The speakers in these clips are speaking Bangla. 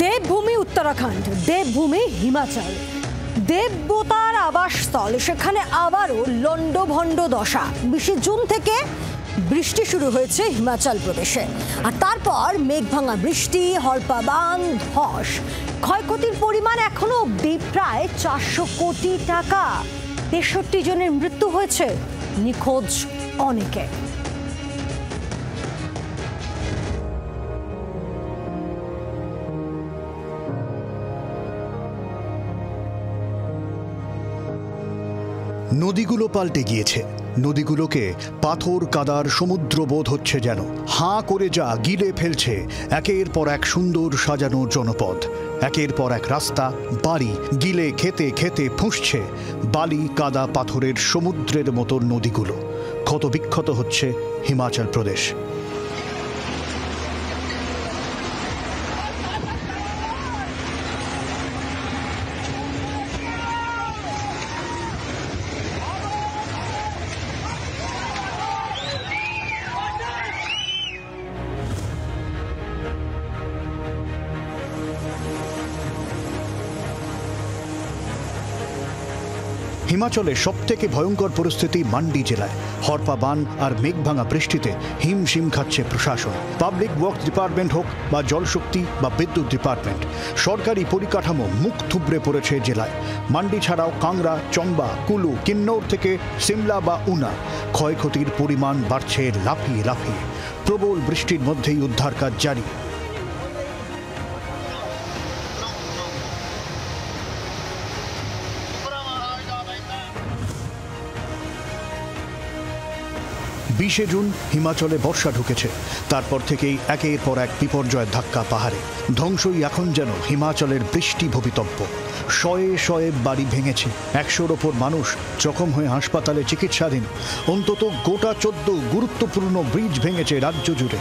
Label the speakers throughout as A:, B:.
A: দেবভূমি উত্তরাখণ্ড, দেবভূমি হিমাচল, দেবতার আবাসস্থল, সেখানে আবারও লন্ডভন্ড দশা। 20 জুন থেকে বৃষ্টি শুরু হয়েছে হিমাচল প্রদেশে, আর তারপর মেঘভাঙা বৃষ্টি, হরপা বাঁধ ধস, ক্ষয়ক্ষতির পরিমাণ এখনো অব্দি প্রায় 400 কোটি টাকা। 63 জনের মৃত্যু হয়েছে, নিখোঁজ অনেকে।
B: নদীগুলো পাল্টে গিয়েছে, নদীগুলোকে পাথর কাদার সমুদ্র বোধ হচ্ছে যেন। হাঁ করে যা গিলে ফেলছে একের পর এক সুন্দর সাজানো জনপদ, একের পর এক রাস্তা, বাড়ি গিলে খেতে খেতে ফুঁসছে বালি কাদা পাথরের সমুদ্রের মতো নদীগুলো। ক্ষত বিক্ষত হচ্ছে হিমাচল প্রদেশ। হিমাচলে সবথেকে ভয়ঙ্কর পরিস্থিতি মান্ডি জেলায়। হরপা বান আর মেঘভাঙা বৃষ্টিতে হিমশিম খাচ্ছে প্রশাসন। পাবলিক ওয়ার্কস ডিপার্টমেন্ট হোক বা জলশক্তি বা বিদ্যুৎ ডিপার্টমেন্ট, সরকারি পরিকাঠামো মুখ থুবড়ে পড়েছে জেলায়। মান্ডি ছাড়াও কাংড়া, চম্বা, কুলু, কিন্নৌর থেকে সিমলা বা উনা ক্ষয়ক্ষতির পরিমাণ বাড়ছে লাফিয়ে লাফিয়ে। প্রবল বৃষ্টির মধ্যেই উদ্ধার কাজ জারি। জুন হিমাচলে বর্ষা ঢুকেছে, তারপর থেকেই একের পর এক বিপর্যয়ের ধাক্কা পাহাড়ে। ধ্বংসই এখন যেন হিমাচলের বৃষ্টি ভবিতব্য। শয়ে শয়ে বাড়ি ভেঙেছে, 100-র ওপর মানুষ জখম হয়ে হাসপাতালে চিকিৎসাধীন। অন্তত গোটা 14 গুরুত্বপূর্ণ ব্রিজ ভেঙেছে রাজ্য জুড়ে।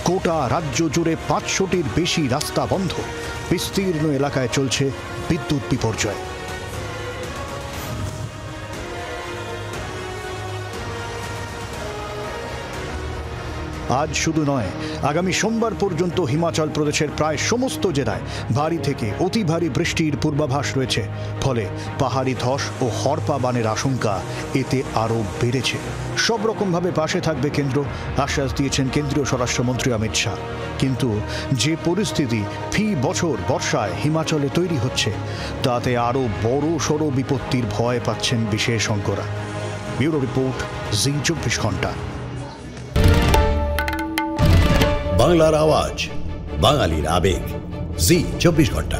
B: গোটা রাজ্য জুড়ে 500টির বেশি রাস্তা বন্ধ। বিস্তীর্ণ এলাকায় চলছে বিদ্যুৎ বিপর্যয়। আজ শুধু নয়, আগামী সোমবার পর্যন্ত হিমাচল প্রদেশের প্রায় সমস্ত জেলায় ভারী থেকে অতি ভারী বৃষ্টির পূর্বাভাস রয়েছে। ফলে পাহাড়ি ধস ও হরপা বানের আশঙ্কা এতে আরও বেড়েছে। সব রকমভাবে পাশে থাকবে কেন্দ্র, আশ্বাস দিয়েছেন কেন্দ্রীয় স্বরাষ্ট্রমন্ত্রী অমিত শাহ। কিন্তু যে পরিস্থিতি ফি বছর বর্ষায় হিমাচলে তৈরি হচ্ছে, তাতে আরও বড় সড় বিপত্তির ভয় পাচ্ছেন বিশেষজ্ঞরা। ব্যুরো রিপোর্ট, জি 24 ঘন্টা।
C: বাংলার আওয়াজ, বাঙালির আবেগ, জি 24 ঘন্টা।